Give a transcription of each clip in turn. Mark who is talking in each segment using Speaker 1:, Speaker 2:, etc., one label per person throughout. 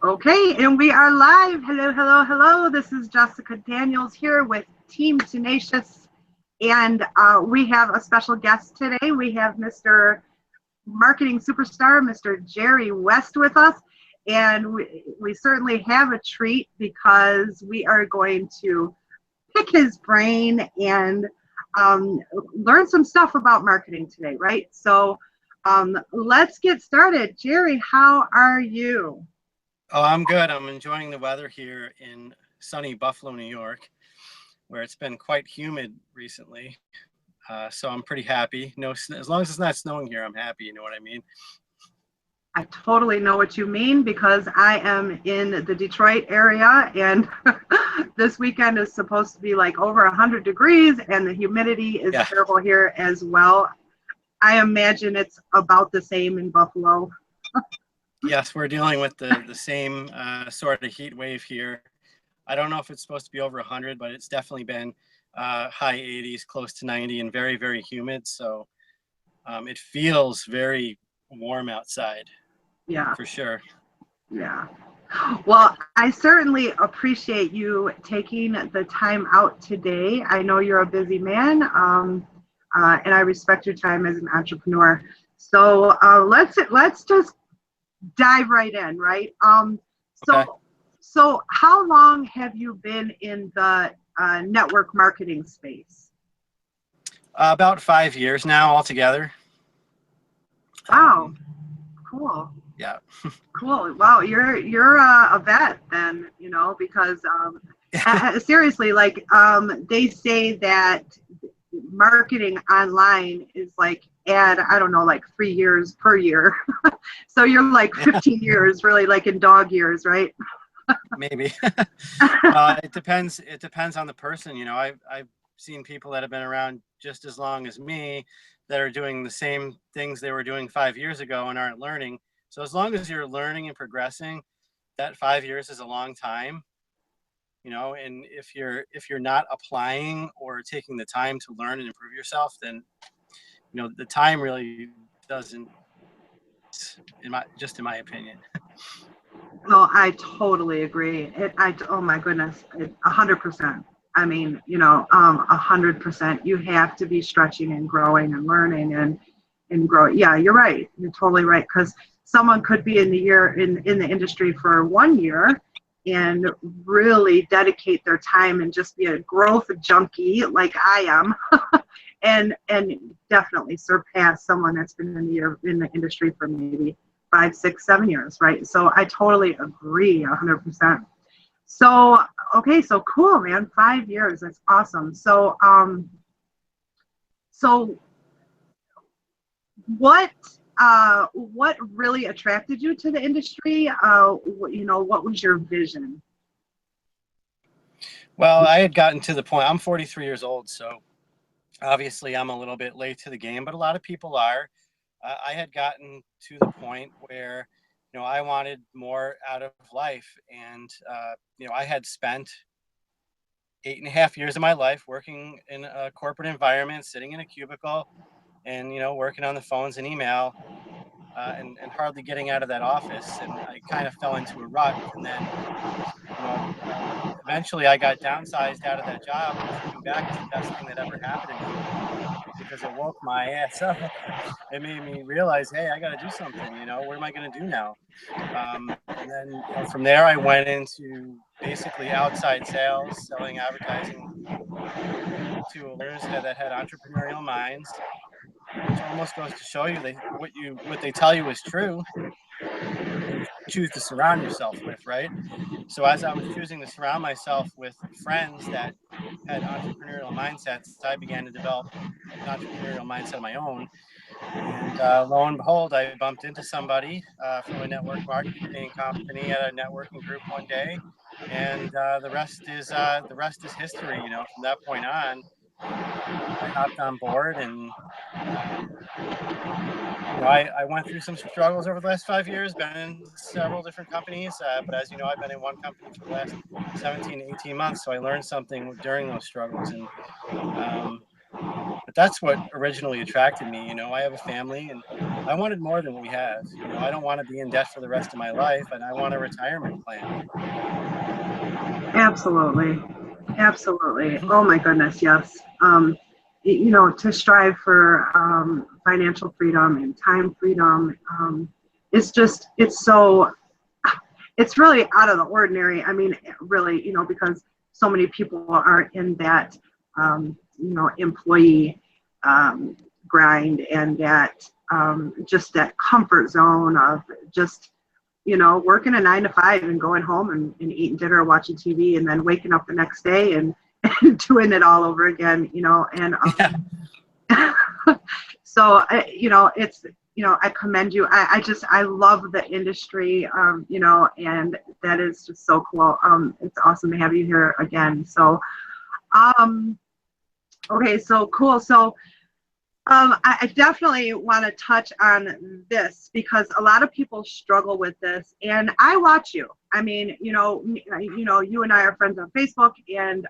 Speaker 1: Okay, and we are live. Hello, hello, hello. This is Jessica Daniels here with Team Tenacious, and we have a special guest today. We have Mr. Marketing Superstar, Mr. Jerry West, with us, and we certainly have a treat because we are going to pick his brain and um, learn some stuff about marketing today, right? So let's get started. Jerry, how are you?
Speaker 2: Oh, I'm good. I'm enjoying the weather here in sunny Buffalo, New York, where it's been quite humid recently. So I'm pretty happy. No, as long as it's not snowing here, I'm happy. You know what I mean?
Speaker 1: I totally know what you mean because I am in the Detroit area and this weekend is supposed to be like over 100 degrees and the humidity is
Speaker 2: Yeah.
Speaker 1: terrible here as well. I imagine it's about the same in Buffalo.
Speaker 2: Yes, we're dealing with the same sort of heat wave here. I don't know if it's supposed to be over 100, but it's definitely been high 80s, close to 90, and very, very humid. So it feels very warm outside
Speaker 1: Yeah,
Speaker 2: for sure.
Speaker 1: yeah. Well, I certainly appreciate you taking the time out today. I know you're a busy man, and I respect your time as an entrepreneur. So let's just dive right in, right?
Speaker 2: Okay.
Speaker 1: So how long have you been in the network marketing space?
Speaker 2: About 5 years now altogether.
Speaker 1: Wow, cool.
Speaker 2: Yeah.
Speaker 1: Cool. Wow, you're a vet then, because seriously, like they say that marketing online is like add I don't know like 3 years per year. So you're like
Speaker 2: Yeah.
Speaker 1: 15 years, really like in dog years, right?
Speaker 2: Maybe. Well, it depends. It depends on the person. I've seen people that have been around just as long as me that are doing the same things they were doing 5 years ago and aren't learning. So as long as you're learning and progressing, that 5 years is a long time. And if you're not applying or taking the time to learn and improve yourself, then the time really doesn't. In my opinion.
Speaker 1: Oh, I totally agree. Oh my goodness, 100%. I mean, 100%. You have to be stretching and growing and learning and growing. Yeah, you're right. You're totally right. Because someone could be in the industry for 1 year and really dedicate their time and just be a growth junkie like I am, and definitely surpass someone that's been in the industry for maybe 5, 6, 7 years, right? So I totally agree 100%. So, okay, so cool, man. 5 years, that's awesome. So what, what really attracted you to the industry? What was your vision?
Speaker 2: Well, I had gotten to the point. I'm 43 years old, so obviously I'm a little bit late to the game, but a lot of people are. I had gotten to the point where I wanted more out of life, and I had spent 8.5 years of my life working in a corporate environment, sitting in a cubicle, and working on the phones and email, and hardly getting out of that office. And I kind of fell into a rut, and then eventually I got downsized out of that job, which looking back is the best thing that ever happened to me because it woke my ass up. It made me realize, hey, I got to do something. What am I going to do now? And then from there, I went into basically outside sales, selling advertising to learners that had entrepreneurial minds, which almost goes to show you what they tell you is true. You choose to surround yourself with, right? So as I was choosing to surround myself with friends that had entrepreneurial mindsets, I began to develop an entrepreneurial mindset of my own. And lo and behold, I bumped into somebody from a network marketing company at a networking group one day, and the rest is history. From that point on, I hopped on board, and I went through some struggles over the last 5 years. Been in several different companies, but as you know, I've been in one company for the last 17 to 18 months. So I learned something during those struggles, and But that's what originally attracted me. You know, I have a family and I wanted more than we have. You know, I don't want to be in debt for the rest of my life, and I want a retirement plan.
Speaker 1: Absolutely. Absolutely.
Speaker 2: Mhm.
Speaker 1: Oh my goodness, yes. You know, to strive for financial freedom and time freedom, it's just, it's really out of the ordinary. I mean, really, you know, because so many people are in that, you know, employee grind, and that just that comfort zone of just, you know, working a 9 to 5 and going home and eating dinner, watching TV, and then waking up the next day and, and doing it all over again, you know. And
Speaker 2: Yeah.
Speaker 1: so, you know, it's, you know, I commend you. I love the industry, you know, and that is just so cool. It's awesome to have you here again. So, um, okay, so cool. So, I definitely want to touch on this because a lot of people struggle with this, and I watch you. I mean, you know, you and I are friends on Facebook, and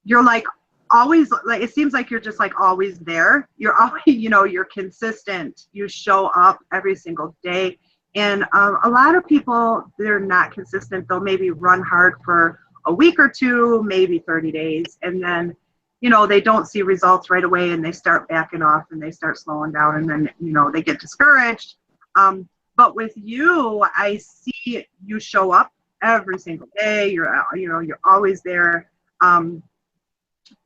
Speaker 1: you're like always, like, it seems like you're just like always there. You're always, you know, you're consistent. You show up every single day, and a lot of people, they're not consistent. They'll maybe run hard for a week or two, maybe 30 days, and then, you know, they don't see results right away, and they start backing off, and they start slowing down, and then, you know, they get discouraged. But with you, I see you show up every single day. You know, you're always there.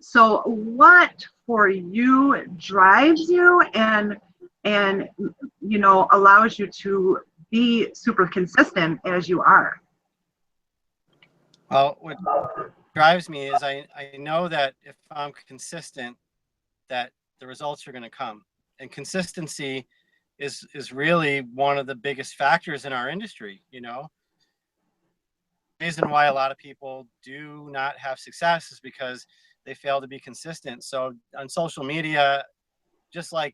Speaker 1: So what for you drives you and you know, allows you to be super consistent as you are?
Speaker 2: Well, what drives me is I know that if I'm consistent, that the results are going to come. And consistency is really one of the biggest factors in our industry. You know, the reason why a lot of people do not have success is because they fail to be consistent. So on social media, just like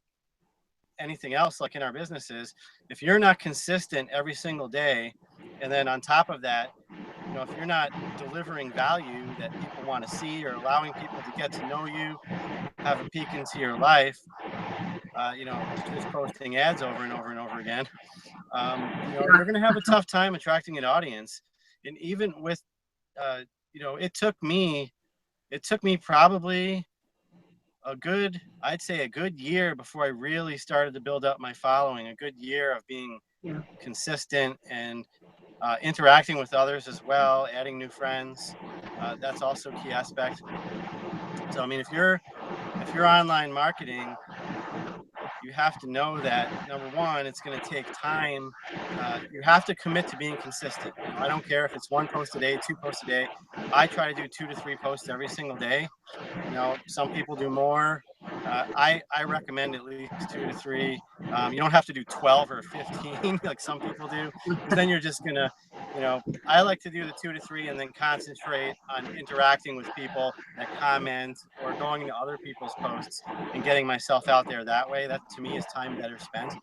Speaker 2: anything else, like in our businesses, if you're not consistent every single day, and then on top of that, you know, if you're not delivering value that people want to see or allowing people to get to know you, have a peek into your life, you know, just posting ads over and over and over again, you know, you're going to have a tough time attracting an audience. And even with, you know, it took me probably I'd say a good year before I really started to build up my following, a good year of being
Speaker 1: Yeah.
Speaker 2: consistent and interacting with others as well, adding new friends. That's also a key aspect. So, I mean, if you're online marketing, you have to know that number one, it's going to take time. You have to commit to being consistent. You know, I don't care if it's one post a day, two posts a day. I try to do 2 to 3 posts every single day. You know, some people do more. I recommend at least 2 to 3. You don't have to do 12 or 15 like some people do, because then you're just gonna, you know. I like to do the 2 to 3 and then concentrate on interacting with people that comment or going into other people's posts and getting myself out there that way. That to me is time better spent.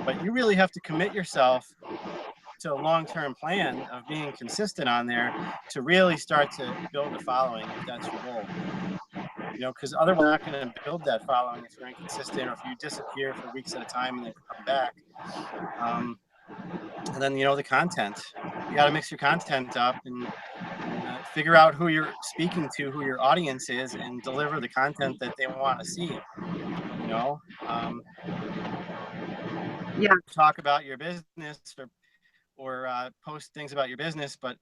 Speaker 2: But you really have to commit yourself to a long-term plan of being consistent on there to really start to build a following if that's your goal. You know, because otherwise you're not going to build that following if you're inconsistent or if you disappear for weeks at a time and then come back. And then, you know, the content, you got to mix your content up and figure out who you're speaking to, who your audience is, and deliver the content that they want to see. You know,
Speaker 1: Yeah.
Speaker 2: talk about your business or post things about your business, but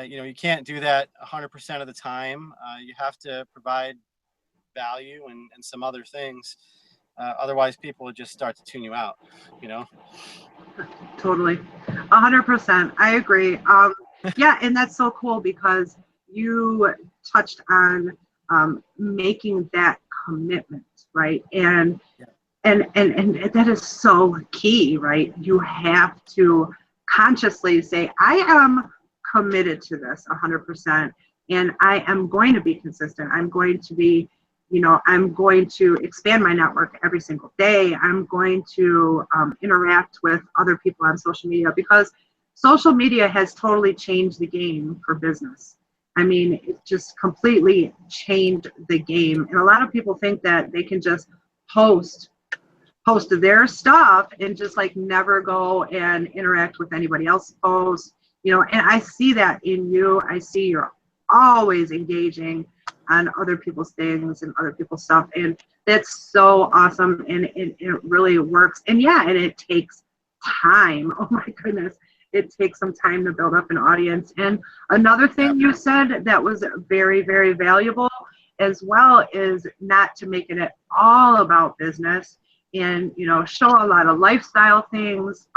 Speaker 2: you know, you can't do that 100% of the time. You have to provide value and some other things. Otherwise, people would just start to tune you out. You know.
Speaker 1: Totally. 100%. I agree. Yeah, and that's so cool because you touched on making that commitment, right? And
Speaker 2: Yeah.
Speaker 1: and that is so key, right? You have to consciously say, I am committed to this 100%, and I am going to be consistent. I'm going to be, you know, I'm going to expand my network every single day. I'm going to interact with other people on social media because social media has totally changed the game for business. I mean, it just completely changed the game. And a lot of people think that they can just post their stuff and just like never go and interact with anybody else's posts, and I see that in you. I see you're always engaging on other people's things and other people's stuff, and that's so awesome, and it really works. And yeah, and it takes time. Oh my goodness, it takes some time to build up an audience. And another thing you said that was very, very valuable as well is not to make it all about business, and show a lot of lifestyle things,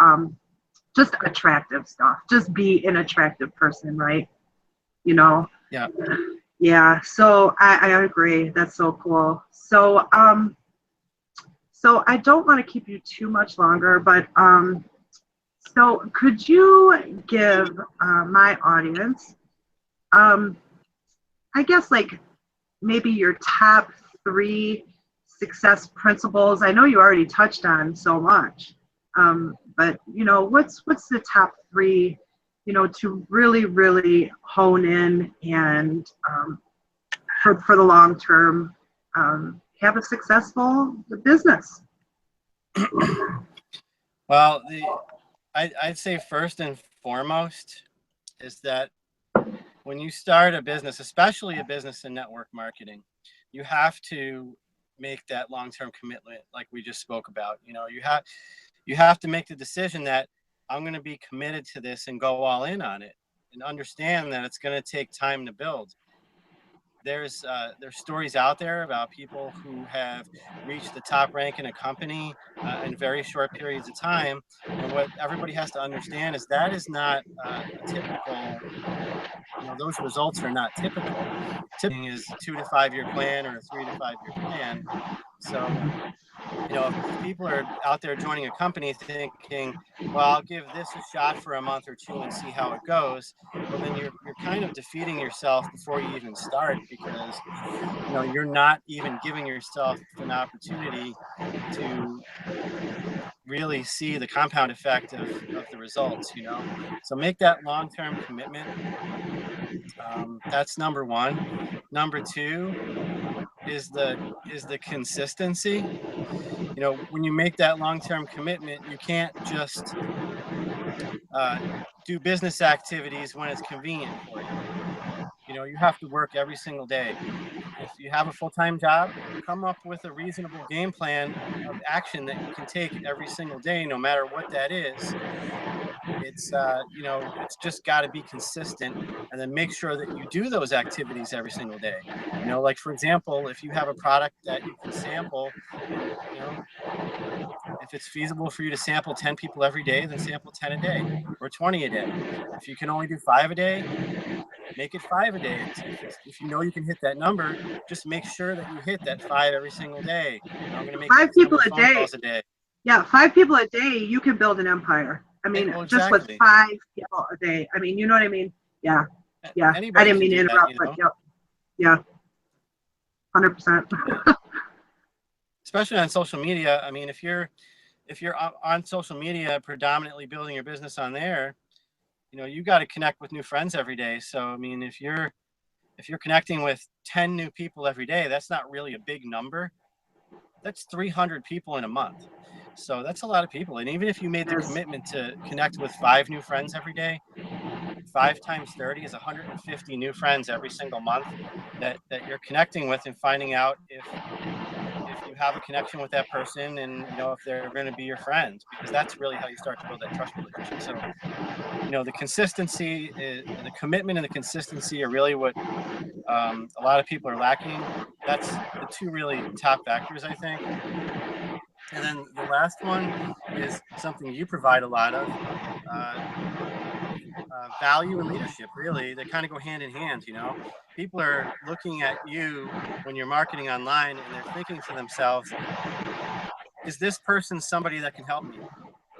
Speaker 1: just attractive stuff. Just be an attractive person, right?
Speaker 2: Yeah.
Speaker 1: Yeah, so I agree. That's so cool. So I don't want to keep you too much longer, but so could you give my audience, I guess, like maybe your top 3 success principles? I know you already touched on so much, but what's the top 3, to really, really hone in and for the long term, have a successful business?
Speaker 2: Well, I'd say first and foremost is that when you start a business, especially a business in network marketing, you have to make that long-term commitment like we just spoke about. You have to make the decision that I'm going to be committed to this and go all in on it, and understand that it's going to take time to build. There's stories out there about people who have reached the top rank in a company in very short periods of time. And what everybody has to understand is that is not a typical, those results are not typical. Typically is 2 to 5 year plan or a 3 to 5 year plan. So, if people are out there joining a company thinking, well, I'll give this a shot for a month or 2 and see how it goes, well, then you're kind of defeating yourself before you even start, because you're not even giving yourself an opportunity to really see the compound effect of the results. So make that long-term commitment. That's number 1. Number 2 is the consistency. When you make that long-term commitment, you can't just do business activities when it's convenient for you. You have to work every single day. If you have a full-time job, come up with a reasonable game plan of action that you can take every single day, no matter what that is. It's just got to be consistent, and then make sure that you do those activities every single day. Like, for example, if you have a product that you can sample, if it's feasible for you to sample 10 people every day, then sample 10 a day or 20 a day. If you can only do 5 a day, make it 5 a day. If you can hit that number, just make sure that you hit that 5 every single day. I'm going to make
Speaker 1: 5
Speaker 2: X
Speaker 1: people
Speaker 2: number of
Speaker 1: a
Speaker 2: phone
Speaker 1: day.
Speaker 2: calls a day.
Speaker 1: Yeah, 5 people a day, you can build an empire. I mean,
Speaker 2: Well,
Speaker 1: just with
Speaker 2: exactly.
Speaker 1: 5 people a day. I mean, you know what I mean? Yeah. Yeah.
Speaker 2: Anybody
Speaker 1: I didn't
Speaker 2: can
Speaker 1: mean to
Speaker 2: do
Speaker 1: interrupt,
Speaker 2: that,
Speaker 1: but yep. Yeah. 100%.
Speaker 2: Especially on social media. I mean, if you're on social media predominantly building your business on there, you got to connect with new friends every day. So, I mean, if you're connecting with 10 new people every day, that's not really a big number. That's 300 people in a month. So that's a lot of people. And even if you made the commitment to connect with 5 new friends every day, 5 times 30 is 150 new friends every single month that you're connecting with, and finding out if you have a connection with that person, and if they're going to be your friends, because that's really how you start to build that trust relationship. So the consistency, the commitment and the consistency are really what a lot of people are lacking. That's the 2 really top factors, I think. And then the last one is something you provide a lot of, value and leadership. Really, they kind of go hand in hand. People are looking at you when you're marketing online, and they're thinking to themselves, is this person somebody that can help me?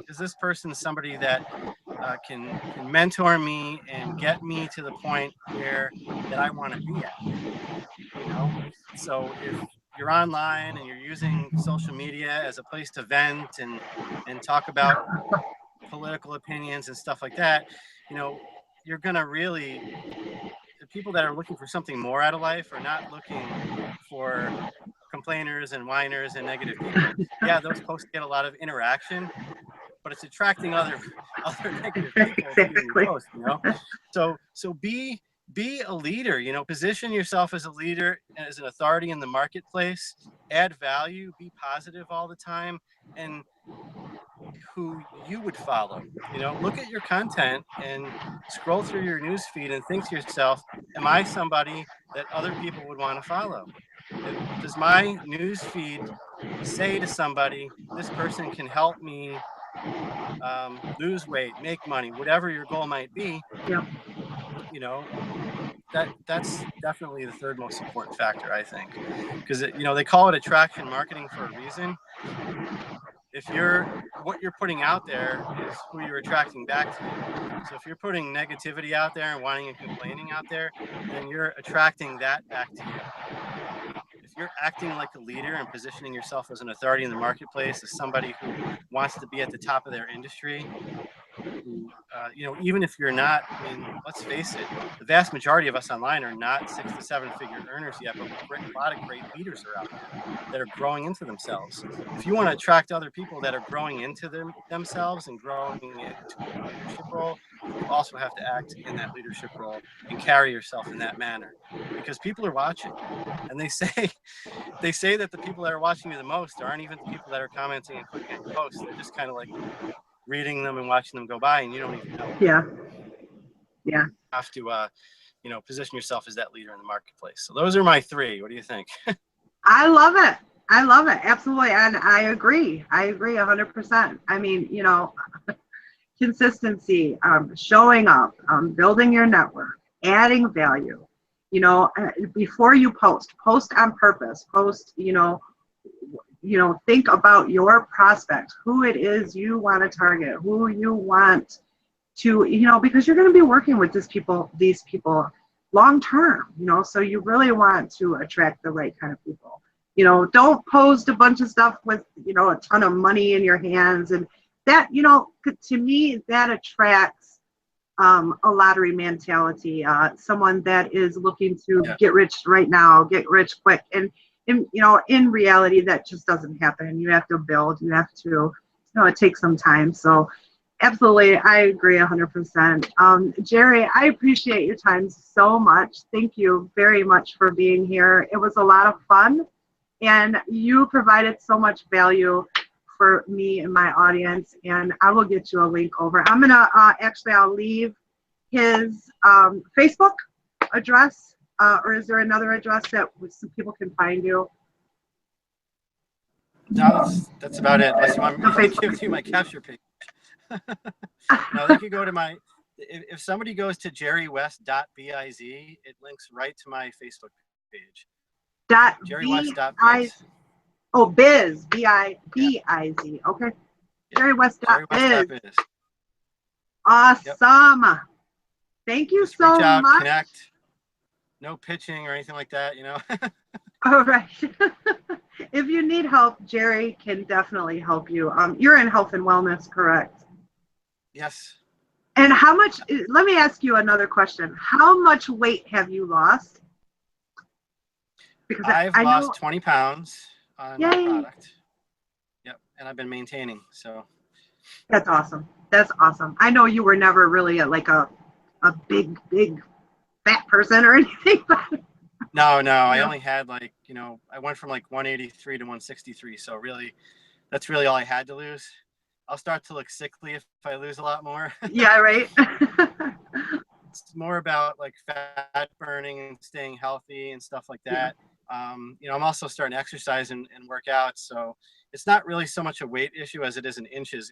Speaker 2: Is this person somebody that can mentor me and get me to the point that I want to be at? So if you're online and you're using social media as a place to vent and talk about political opinions and stuff like that, you're going to really the people that are looking for something more out of life are not looking for complainers and whiners and negative people. Yeah, those posts get a lot of interaction, but it's attracting other negative people to your
Speaker 1: Exactly.
Speaker 2: post, you know. So be a leader, you know, position yourself as a leader, as an authority in the marketplace, add value, be positive all the time, and who you would follow. You know, look at your content and scroll through your news feed and think to yourself, am I somebody that other people would want to follow? Does my news feed say to somebody, this person can help me lose weight, make money, whatever your goal might be?
Speaker 1: Yeah.
Speaker 2: You know, that's definitely the third most important factor, I think, because you know, they call it attraction marketing for a reason. If what you're putting out there is who you're attracting back to you. So if you're putting negativity out there and whining and complaining out there, then you're attracting that back to you. If you're acting like a leader and positioning yourself as an authority in the marketplace, as somebody who wants to be at the top of their industry, who, you know, even if you're not, I mean, let's face it, the vast majority of us online are not 6 to 7 figure earners yet, but a lot of great leaders are out there that are growing into themselves. If you want to attract other people that are growing into themselves and growing into a leadership role, you also have to act in that leadership role and carry yourself in that manner, because people are watching, and they say that the people that are watching you the most aren't even the people that are commenting and clicking on your posts. They're just kind of like reading them and watching them go by, and you don't even know.
Speaker 1: Yeah. Yeah.
Speaker 2: You have to, you know, position yourself as that leader in the marketplace. So those are my three. What do you think?
Speaker 1: I love it. I love it. Absolutely. And I agree. 100%. I mean, you know, consistency, showing up, building your network, adding value, you know, before you post on purpose, think about your prospect, who it is you want to target, who you want to, you know, because you're going to be working with these people long term, you know, so you really want to attract the right kind of people. You know, don't post a bunch of stuff with, you know, a ton of money in your hands, and that, you know, to me, that attracts a lottery mentality, someone that is looking to get rich right now, get rich quick. And you know, in reality, that just doesn't happen. You have to build, you have to, you know, it takes some time. So absolutely, I agree 100%. Jerry, I appreciate your time so much. Thank you very much for being here. It was a lot of fun, and you provided so much value for me and my audience, and I will get you a link over. I'm gonna I'll leave his Facebook address, or is there another address that some people can find you?
Speaker 2: No, that's about it. Unless you want me to give you my capture page. No, they could go to if somebody goes to jerrywest.biz, it links right to my Facebook page.
Speaker 1: jerrywest.biz. Oh, biz, B-I-B-I-Z. Okay. Yeah. jerrywest.biz. Awesome. Yep. Thank you
Speaker 2: Just
Speaker 1: so
Speaker 2: reach out,
Speaker 1: much.
Speaker 2: Connect. No pitching or anything like that, you know.
Speaker 1: All right. If you need help, Jerry can definitely help you. You're in health and wellness, correct?
Speaker 2: Yes.
Speaker 1: And how much, let me ask you another question. How much weight have you lost?
Speaker 2: Because I've lost 20 pounds on my product. Yep. And I've been maintaining, so.
Speaker 1: That's awesome. That's awesome. I know you were never really like a big fat person or anything, but.
Speaker 2: No, I only had like, you know, I went from like 183 to 163. So really, that's really all I had to lose. I'll start to look sickly if I lose a lot more.
Speaker 1: Yeah, right.
Speaker 2: It's more about like fat burning and staying healthy and stuff like that. You know, I'm also starting to exercise and work out. So it's not really so much a weight issue as it is an inches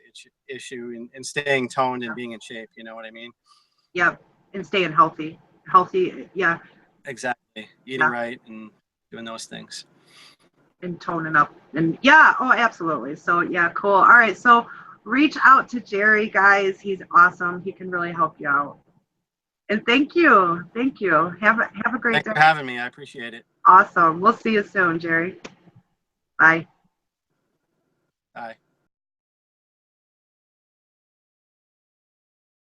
Speaker 2: issue in staying toned and being in shape. You know what I mean?
Speaker 1: Yep. And staying healthy. Yeah.
Speaker 2: Exactly. Eating right and doing those things.
Speaker 1: And toning up. And yeah, oh, absolutely. So yeah, cool. All right. So reach out to Jerry, guys. He's awesome. He can really help you out. And thank you. Thank you. Have a great day.
Speaker 2: Thanks for having me. I appreciate it.
Speaker 1: Awesome. We'll see you soon, Jerry. Bye.
Speaker 2: Bye.